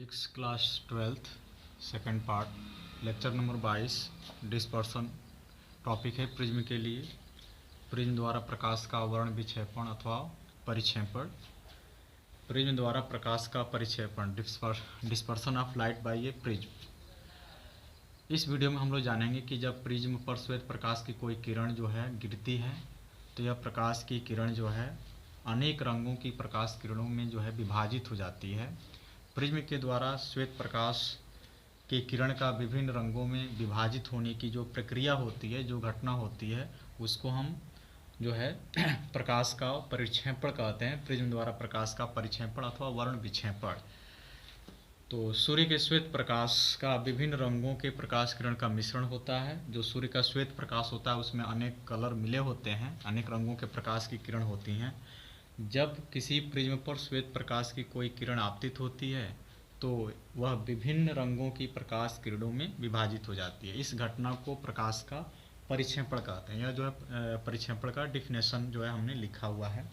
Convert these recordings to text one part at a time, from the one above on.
Physics class 12th second part lecture number 22 dispersion topic है prism के लिए। Prism द्वारा प्रकाश का वर्ण विक्षेपण अथवा परिक्षेपण। प्रिज्म द्वारा प्रकाश का परिक्षेपण dispersion of light by a prism. इस वीडियो में हम लोग जानेंगे कि जब प्रिज्म पर श्वेत प्रकाश की कोई किरण जो है गिरती है तो यह प्रकाश की किरण जो है अनेक रंगों की प्रकाश किरणों में जो है विभाजित हो जाती है। प्रिज्म के द्वारा श्वेत प्रकाश के किरण का विभिन्न रंगों में विभाजित होने की जो प्रक्रिया होती है, जो घटना होती है, उसको हम जो है प्रकाश का परिक्षेपण कहते हैं। प्रिज्म द्वारा प्रकाश का परिक्षेपण अथवा वर्ण विक्षेपण। तो सूर्य के श्वेत प्रकाश का विभिन्न रंगों के प्रकाश किरण का मिश्रण होता है। जो सूर्य का श्वेत प्रकाश होता है उसमें अनेक कलर मिले होते हैं, अनेक रंगों के प्रकाश की किरण होती हैं। जब किसी प्रिज्म पर श्वेत प्रकाश की कोई किरण आपतित होती है तो वह विभिन्न रंगों की प्रकाश किरणों में विभाजित हो जाती है। इस घटना को प्रकाश का परिक्षेपण कहते हैं। यह जो है परिक्षेपण का डिफिनेशन जो है हमने लिखा हुआ है।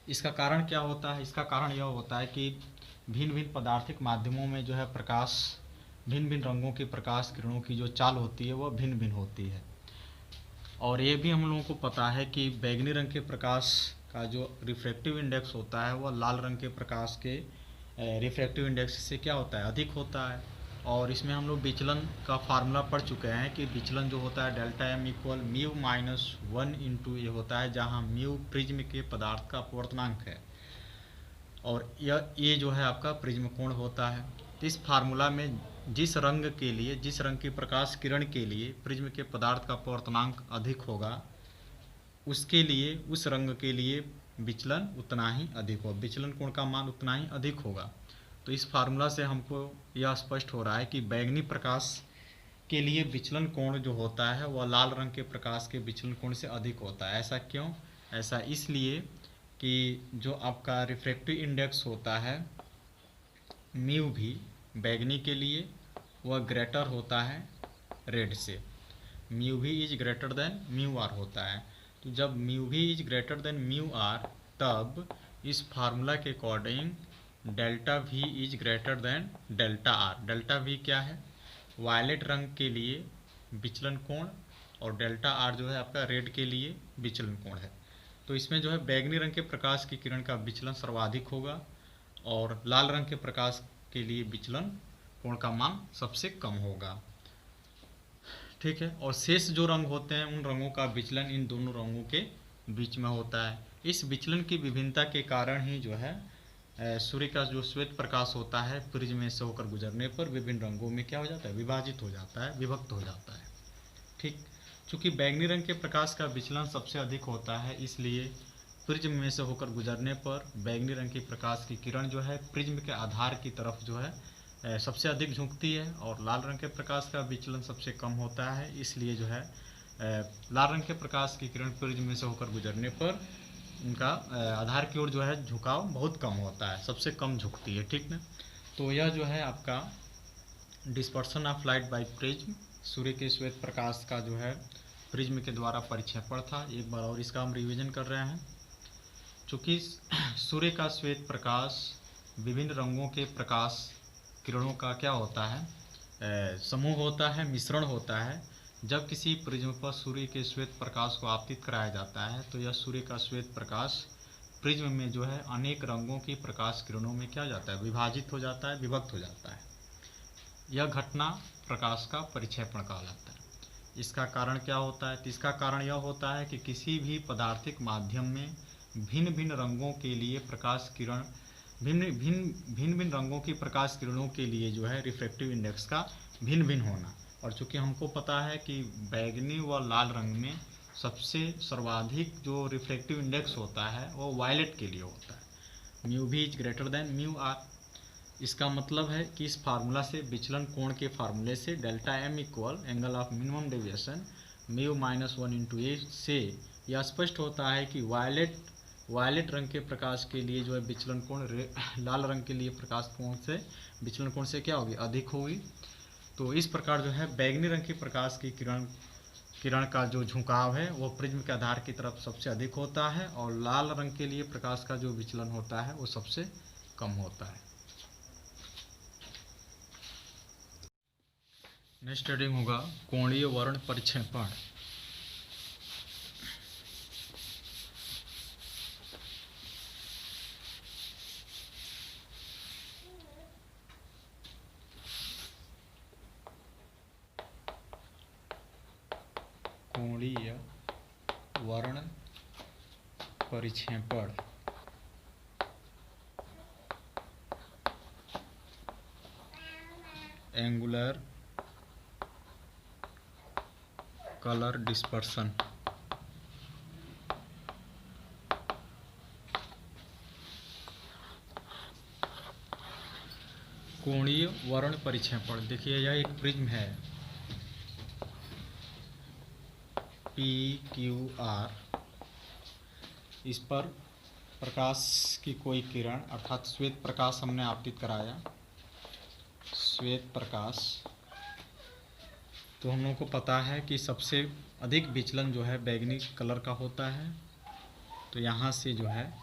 इसका कारण क्या होता है? इसका कारण यह होता है कि भिन्न भिन्न पदार्थिक माध्यमों में जो है प्रकाश, भिन्न भिन्न रंगों की प्रकाश किरणों की जो चाल होती है वह भिन्न भिन्न होती है। और ये भी हम लोगों को पता है कि बैंगनी रंग के प्रकाश का जो रिफ्रैक्टिव इंडेक्स होता है वह लाल रंग के प्रकाश के रिफ्रैक्टिव इंडेक्स से क्या होता है? अधिक होता है। और इसमें हम लोग विचलन का फार्मूला पढ़ चुके हैं कि विचलन जो होता है delta M equal mu minus 1 into ये होता है, जहाँ म्यू प्रिज्म के पदार्थ का अपवर्तनांक है और ये जो है आपका प्रिज्म कोण होता है। तो इस फार्मूला में जिस रंग के लिए, जिस रंग की प्रकाश किरण के लिए प्रिज्म के पदार्थ का अपवर्तनांक अधिक होगा उसके लिए, उस रंग के लिए विचलन उतना ही अधिक होगा, विचलन कोण का मान उतना ही अधिक होगा। तो इस फार्मूला से हमको यह स्पष्ट हो रहा है कि बैंगनी प्रकाश के लिए विचलन कोण जो होता है वह लाल रंग के प्रकाश के विचलन कोण से अधिक होता है। ऐसा क्यों? ऐसा इसलिए कि जो आपका रिफ्रैक्टिव इंडेक्स होता है म्यू भी बैंगनी के लिए वह ग्रेटर होता है रेड से। Mu V is greater than mu R होता है। तो जब mu V is greater than mu R तब इस फार्मूला के according delta V is greater than delta R. Delta V क्या है? वायलेट रंग के लिए विचलन कोण और डेल्टा आर जो है आपका रेड के लिए विचलन कोण है। तो इसमें जो है बैंगनी रंग के प्रकाश की किरण का विचलन सर्वाधिक होगा और लाल रंग के प्रकाश के लिए विचलन कोण का मान सबसे कम होगा। ठीक है। और शेष जो रंग होते हैं उन रंगों का विचलन इन दोनों रंगों के बीच में होता है। इस विचलन की विभिन्नता के कारण ही जो है सूर्य का जो श्वेत प्रकाश होता है प्रिज्म में से होकर गुजरने पर विभिन्न रंगों में क्या हो जाता है? विभाजित हो जाता है, विभक्त हो जाता है। ठीक। चूँकि बैंगनी रंग के प्रकाश का विचलन सबसे अधिक होता है इसलिए प्रिज्म में से होकर गुजरने पर बैंगनी रंग की प्रकाश की किरण जो है प्रिज्म के आधार की तरफ जो है सबसे अधिक झुकती है और लाल रंग के प्रकाश का विचलन सबसे कम होता है। इसलिए जो है लाल रंग के प्रकाश की किरण प्रिज्म में से होकर गुजरने पर उनका आधार की ओर जो है झुकाव बहुत कम होता है, सबसे कम झुकती है। ठीक ना। तो यह जो है आपका dispersion of light by prism, सूर्य के श्वेत प्रकाश का जो है प्रिज्म के द्वारा परिक्षेपण था। एक बार और इसका हम रिविजन कर रहे हैं। चूँकि सूर्य का श्वेत प्रकाश विभिन्न रंगों के प्रकाश किरणों का क्या होता है? समूह होता है, मिश्रण होता है। जब किसी प्रिज्म पर सूर्य के श्वेत प्रकाश को आपतित कराया जाता है तो यह सूर्य का श्वेत प्रकाश प्रिज्म में जो है अनेक रंगों की प्रकाश किरणों में क्या हो जाता है? विभाजित हो जाता है, विभक्त हो जाता है। यह घटना प्रकाश का परिक्षेपण कहलाता है। इसका कारण क्या होता है? तो इसका कारण यह होता है कि किसी भी पदार्थिक माध्यम में भिन्न भिन्न रंगों के लिए प्रकाश किरण, भिन्न रंगों की प्रकाश किरणों के लिए जो है रिफ्रैक्टिव इंडेक्स का भिन्न भिन्न होना। और चूंकि हमको पता है कि बैंगनी व लाल रंग में सबसे सर्वाधिक जो रिफ्रैक्टिव इंडेक्स होता है वो वायलेट के लिए होता है। Mu V is greater than mu R. इसका मतलब है कि इस फार्मूला से, विचलन कोण के फार्मूले से delta M equal angle of minimum deviation mu minus 1 into a से यह स्पष्ट होता है कि वायलेट रंग के प्रकाश के लिए जो है विचलन कोण लाल रंग के लिए प्रकाश कोण से, विचलन कोण से क्या होगी? अधिक होगी। तो इस प्रकार जो है बैंगनी रंग की प्रकाश की किरण का जो झुकाव है वो प्रिज्म के आधार की तरफ सबसे अधिक होता है और लाल रंग के लिए प्रकाश का जो विचलन होता है वो सबसे कम होता है। नेक्स्ट हेडिंग होगा कोणीय वर्ण परिक्षेपण। कोणीय वर्ण परिक्षेपण एंगुलर कलर डिस्पर्सन। कोणीय वर्ण परिक्षेपण, देखिए यह एक प्रिज्म है PQR। इस पर प्रकाश की कोई किरण अर्थात श्वेत प्रकाश हमने आपतित कराया, श्वेत प्रकाश। तो हम लोगों को पता है कि सबसे अधिक विचलन जो है बैंगनी कलर का होता है। तो यहाँ से जो है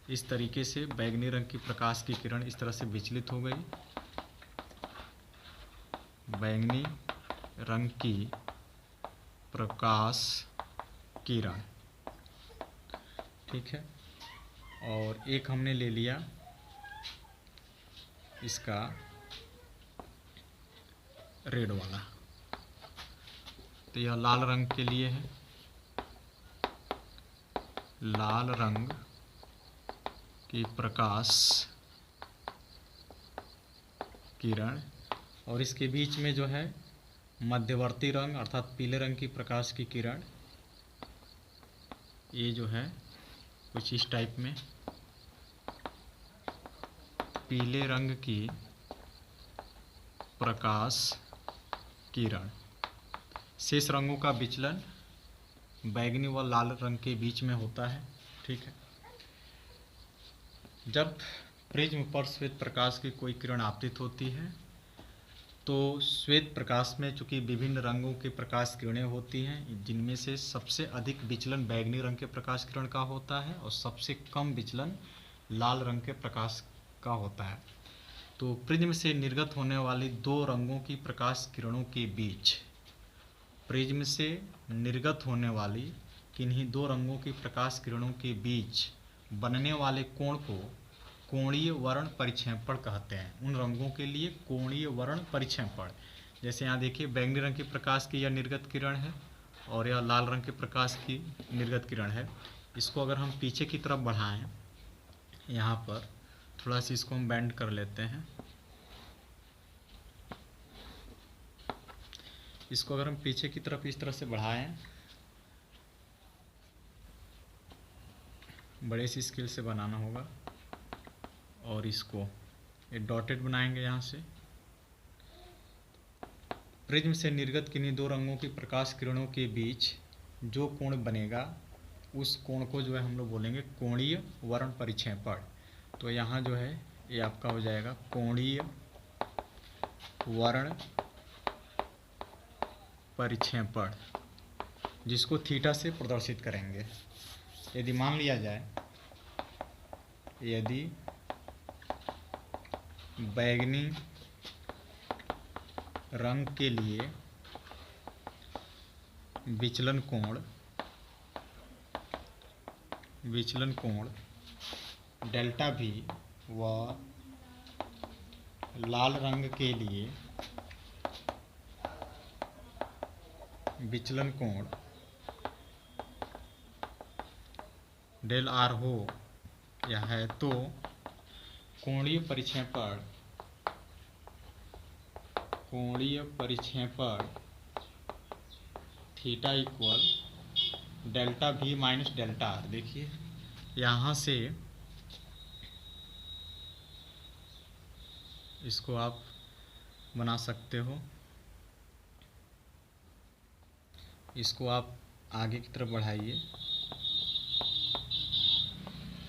इस तरीके से बैंगनी रंग की प्रकाश की किरण इस तरह से विचलित हो गई, बैंगनी रंग की प्रकाश किरण, ठीक है। और एक हमने ले लिया इसका रेड वाला, तो यह लाल रंग के लिए है, लाल रंग की प्रकाश किरण। और इसके बीच में जो है मध्यवर्ती रंग अर्थात पीले रंग की प्रकाश की किरण, ये जो है कुछ इस टाइप में पीले रंग की प्रकाश किरण। शेष रंगों का विचलन बैंगनी व लाल रंग के बीच में होता है, ठीक है। जब प्रिज्म पर श्वेत प्रकाश की कोई किरण आपतित होती है तो श्वेत प्रकाश में चूंकि विभिन्न रंगों के प्रकाश किरणें होती हैं, जिनमें से सबसे अधिक विचलन बैंगनी रंग के प्रकाश किरण का होता है और सबसे कम विचलन लाल रंग के प्रकाश का होता है। तो प्रिज्म से निर्गत होने वाली दो रंगों की प्रकाश किरणों के बीच, प्रिज्म से निर्गत होने वाली किन्हीं दो रंगों की प्रकाश किरणों के बीच बनने वाले कोण को कोणीय वर्ण परिक्षेपण कहते हैं। उन रंगों के लिए कोणीय वर्ण परिक्षेपण। जैसे यहाँ देखिए बैंगनी रंग की प्रकाश की यह निर्गत किरण है और यह लाल रंग के प्रकाश की निर्गत किरण है। इसको अगर हम पीछे की तरफ बढ़ाएं, यहाँ पर थोड़ा सा इसको हम बेंड कर लेते हैं, इसको अगर हम पीछे की तरफ इस तरह से बढ़ाएं, बड़े सी स्केल से बनाना होगा और इसको ये डॉटेड बनाएंगे। यहाँ से प्रिज्म से निर्गत किन्हीं दो रंगों की प्रकाश किरणों के बीच जो कोण बनेगा उस कोण को जो है हम लोग बोलेंगे कोणीय वर्ण परिक्षेपण। तो यहाँ जो है ये आपका हो जाएगा कोणीय वर्ण परिक्षेपण, जिसको थीटा से प्रदर्शित करेंगे। यदि मान लिया जाए, यदि बैंगनी रंग के लिए विचलन कोण डेल्टा भी व लाल रंग के लिए विचलन कोण डेल आर हो या है, तो कोणीय परिक्षेपण थीटा इक्वल डेल्टा भी माइनस डेल्टा आर। देखिए यहाँ से इसको आप बना सकते हो, इसको आप आगे की तरफ बढ़ाइए,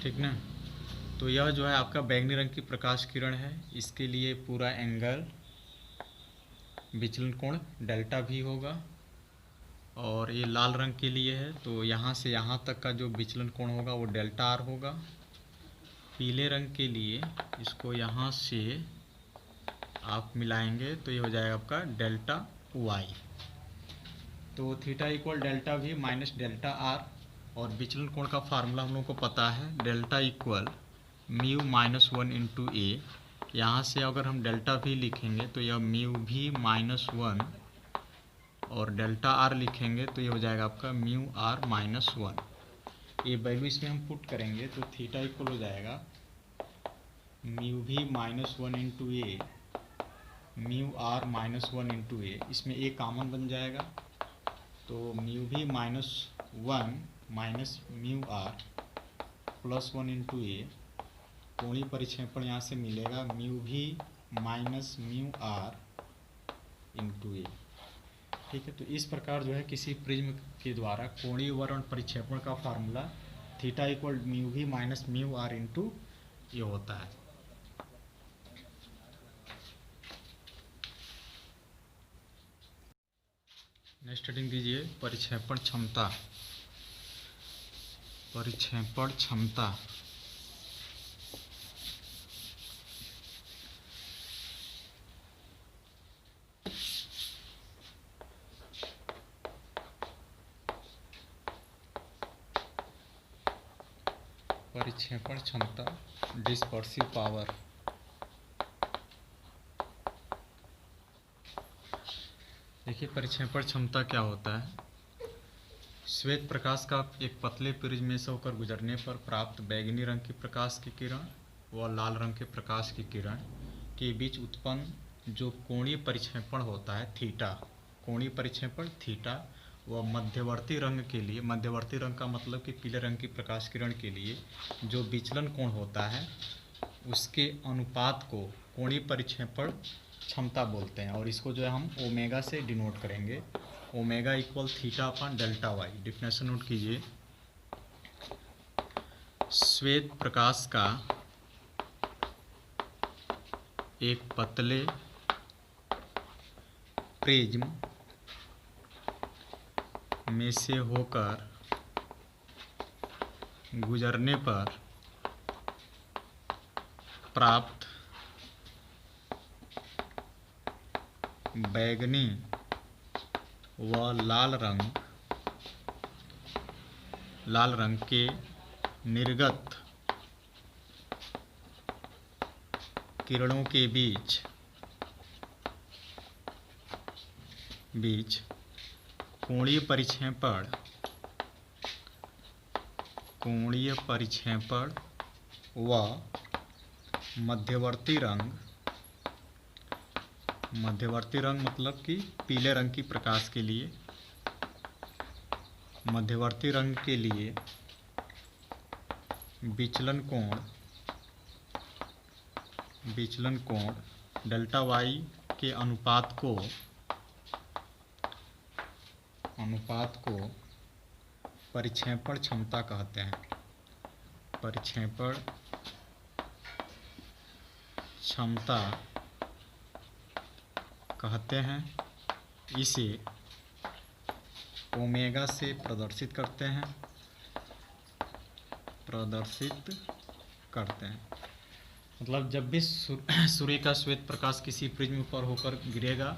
ठीक ना। तो यह जो है आपका बैंगनी रंग की प्रकाश किरण है, इसके लिए पूरा एंगल विचलन कोण डेल्टा भी होगा। और ये लाल रंग के लिए है तो यहाँ से यहाँ तक का जो विचलन कोण होगा वो डेल्टा आर होगा। पीले रंग के लिए इसको यहाँ से आप मिलाएंगे तो ये हो जाएगा आपका डेल्टा वाई। तो theta equal delta we minus delta R, और विचलन कोण का फार्मूला हम लोग को पता है, delta equal mu minus one into a. यहाँ से अगर हम डेल्टा वी लिखेंगे तो यह म्यू वी माइनस वन, और डेल्टा आर लिखेंगे तो ये हो जाएगा आपका म्यू आर माइनस वन। ये वैल्यू इसमें हम पुट करेंगे तो थीटा इक्वल हो जाएगा mu v minus one into a mu r minus one into a. इसमें ए कॉमन बन जाएगा तो mu v minus one minus mu r plus one into a. कोणीय परिक्षेपण यहाँ से मिलेगा mu v minus mu r into a. ठीक है, तो इस प्रकार जो है किसी प्रिज्म के द्वारा कोणीय वर्ण परिक्षेपण का formula theta equal mu v minus mu r into a होता है। नेक्स्ट हेडिंग दीजिए परिक्षेपण क्षमता। परिक्षेपण क्षमता परिक्षेपण क्षमता डिस्पर्सिव पावर। देखिए परिक्षेपण क्षमता क्या होता है। श्वेत प्रकाश का एक पतले प्रिज्म में से होकर गुजरने पर प्राप्त बैंगनी रंग के प्रकाश की किरण व लाल रंग के प्रकाश की किरण के बीच उत्पन्न जो कोणीय परिक्षेपण होता है थीटा, कोणीय परिक्षेपण थीटा, व मध्यवर्ती रंग के लिए, मध्यवर्ती रंग का मतलब कि पीले रंग की प्रकाश किरण के लिए जो विचलन कोण होता है उसके अनुपात को कोणीय परिक्षेपण क्षमता बोलते हैं। और इसको जो है हम ओमेगा से डिनोट करेंगे, omega equal theta upon delta Y. Definition note कीजिए, श्वेत प्रकाश का एक पतले प्रिज्म में से होकर गुजरने पर प्राप्त बैंगनी व लाल रंग के निर्गत किरणों के बीच कोणीय परिक्षेपण व मध्यवर्ती रंग मतलब कि पीले रंग की प्रकाश के लिए, मध्यवर्ती रंग के लिए विचलन कोण डेल्टा वाई के अनुपात को परिक्षेपण क्षमता कहते हैं। परिक्षेपण क्षमता कहते हैं। इसे ओमेगा से प्रदर्शित करते हैं। मतलब जब भी सूर्य का श्वेत प्रकाश किसी प्रिज्म पर होकर गिरेगा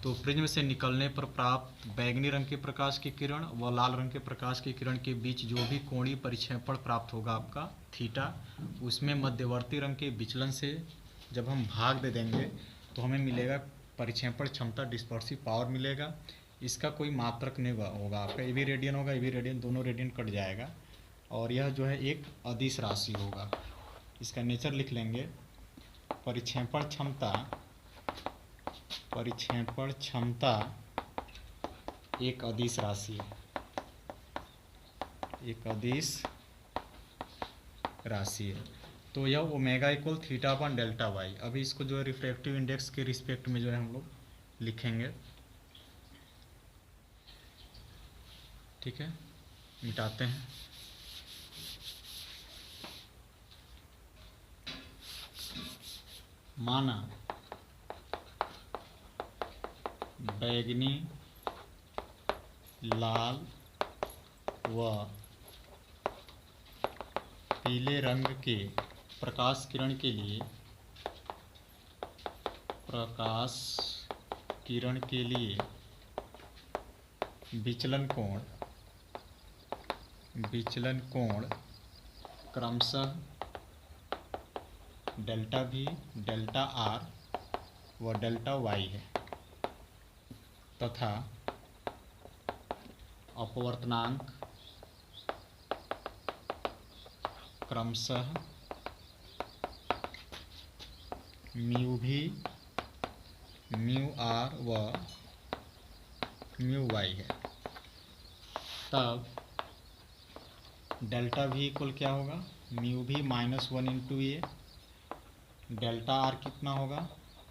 तो प्रिज्म से निकलने पर प्राप्त बैंगनी रंग के प्रकाश की किरण व लाल रंग के प्रकाश की किरण के बीच जो भी कोणीय परिक्षेपण प्राप्त होगा आपका थीटा, उसमें मध्यवर्ती रंग के विचलन से जब हम भाग दे देंगे तो हमें मिलेगा परिक्षेपण क्षमता, डिस्पर्सिव पावर मिलेगा। इसका कोई मात्रक नहीं होगा, आपका ए बी रेडियन होगा, ए बी रेडियन दोनों रेडियन कट जाएगा और यह जो है एक अदिश राशि होगा। इसका नेचर लिख लेंगे, परिक्षेपण क्षमता एक अदिश राशि है, एक अदिश राशि है। तो यह omega equal theta upon delta Y. अभी इसको जो है रिफ्रैक्टिव इंडेक्स के रिस्पेक्ट में जो है हम लोग लिखेंगे। ठीक है, मिटाते हैं। माना बैंगनी, लाल व पीले रंग के प्रकाश किरण के लिए प्रकाश किरण के लिए विचलन कोण क्रमशः डेल्टा V, डेल्टा R व डेल्टा Y है तथा अपवर्तनांक क्रमशः म्यू V, म्यू R व म्यू Y है। तब डेल्टा V इक्वल क्या होगा, mu V minus 1 into a, delta R कितना होगा,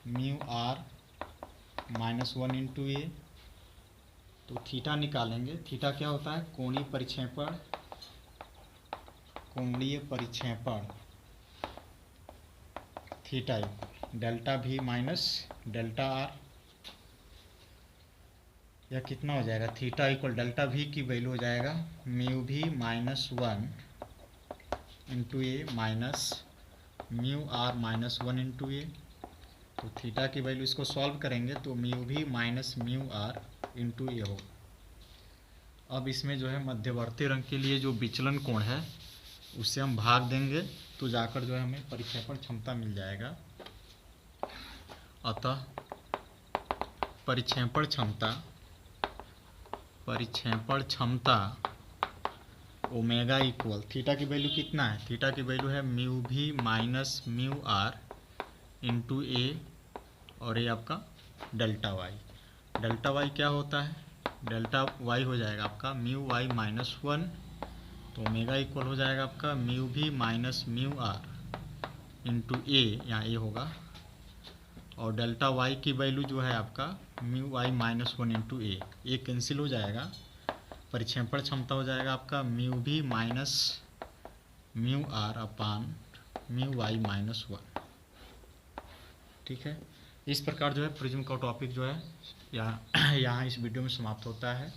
mu R minus 1 into a. तो थीटा निकालेंगे, थीटा क्या होता है, कोणीय परिक्षेपण theta delta V minus delta R, यह कितना हो जाएगा, थीटा इक्वल डेल्टा V की वैल्यू हो जाएगा mu V minus 1 into a minus mu R minus 1 into a. तो थीटा की वैल्यू इसको सॉल्व करेंगे तो mu V minus mu R into a हो। अब इसमें जो है मध्यवर्ती रंग के लिए जो विचलन कोण है उससे हम भाग देंगे तो जाकर जो है हमें परिक्षेपण क्षमता मिल जाएगा। अतः परिक्षेपण क्षमता ओमेगा इक्वल, थीटा की वैल्यू कितना है, थीटा की वैल्यू है mu V minus mu R into a और ये आपका डेल्टा Y। डेल्टा Y क्या होता है, डेल्टा Y हो जाएगा आपका म्यू Y माइनस 1, तो ओमेगा इक्वल हो जाएगा आपका mu V minus mu R into a, यहाँ ए होगा, और डेल्टा Y की वैल्यू जो है आपका म्यू Y माइनस 1 इंटू ए कैंसिल हो जाएगा। परिक्षेपण क्षमता हो जाएगा आपका mu V minus mu R अपान म्यू Y माइनस 1। ठीक है, इस प्रकार जो है प्रिज्म का टॉपिक जो है यहाँ इस वीडियो में समाप्त होता है।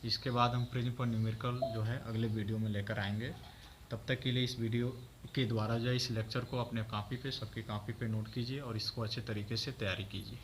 इसके बाद हम प्रिज्म पर न्यूमेरिकल जो है अगले वीडियो में लेकर आएंगे। तब तक के लिए इस वीडियो के द्वारा जो है इस लेक्चर को अपने सबकी कॉपी पे नोट कीजिए और इसको अच्छे तरीके से तैयारी कीजिए।